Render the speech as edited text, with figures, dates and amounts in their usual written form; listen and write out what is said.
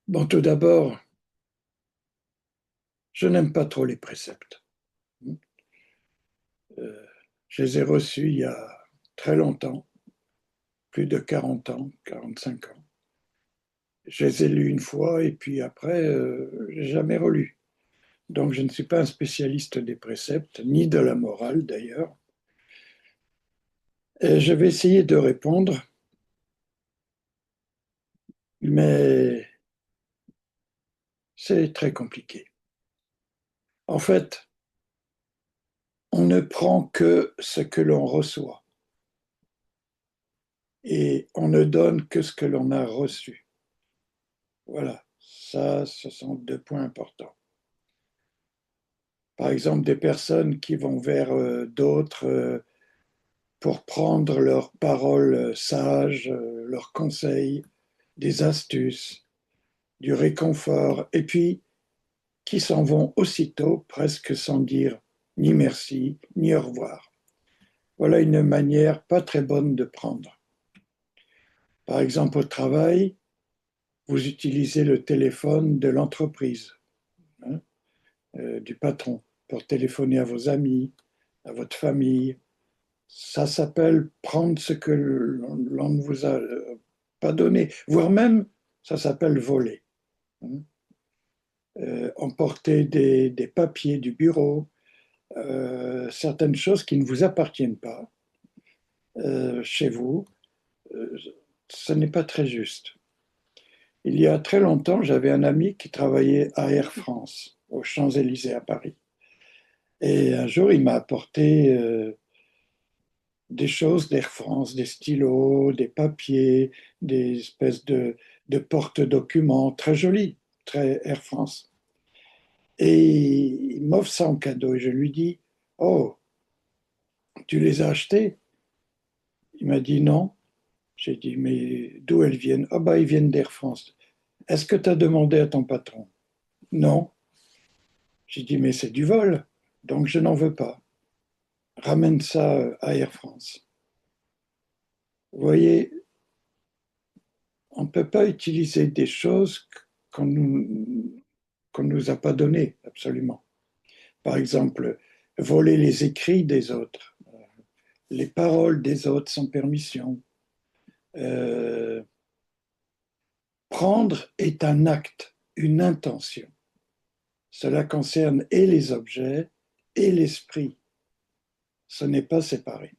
Bon, tout d'abord, je n'aime pas trop les préceptes. Euh, je les ai reçus il y a très longtemps, plus de 40 ans, 45 ans. Je les ai lus une fois et puis après, je n'ai jamais relu. Donc, je ne suis pas un spécialiste des préceptes, ni de la morale d'ailleurs. Et je vais essayer de répondre, mais c'est très compliqué. En fait, on ne prend que ce que l'on reçoit et on ne donne que ce que l'on a reçu. Voilà, ça, ce sont deux points importants. Par exemple, des personnes qui vont vers d'autres pour prendre leurs paroles sages, leurs conseils, des astuces, du réconfort, et puis qui s'en vont aussitôt, presque sans dire ni merci, ni au revoir. Voilà une manière pas très bonne de prendre. Par exemple, au travail, vous utilisez le téléphone de l'entreprise, hein, du patron, pour téléphoner à vos amis, à votre famille. Ça s'appelle prendre ce que l'on ne vous a pas donné, voire même, ça s'appelle voler, hein. Emporter des papiers du bureau, certaines choses qui ne vous appartiennent pas chez vous, euh, ce n'est pas très juste. Il y a très longtemps, j'avais un ami qui travaillait à Air France, aux Champs-Élysées à Paris. Et un jour, il m'a apporté des choses d'Air France, des stylos, des papiers, des espèces de porte-documents très jolis, très Air France. Et il m'offre ça en cadeau et je lui dis, oh, tu les as achetés? Il m'a dit non. J'ai dit, mais d'où elles viennent? Ah bah, ils viennent d'Air France. Est-ce que tu as demandé à ton patron? Non. J'ai dit, mais c'est du vol, donc je n'en veux pas. Ramène ça à Air France. Vous voyez, on ne peut pas utiliser des choses qu'on ne nous a pas données, absolument. Par exemple, voler les écrits des autres, les paroles des autres sans permission. Euh, Prendre est un acte, une intention. Cela concerne et les objets et l'esprit. Ce n'est pas séparé.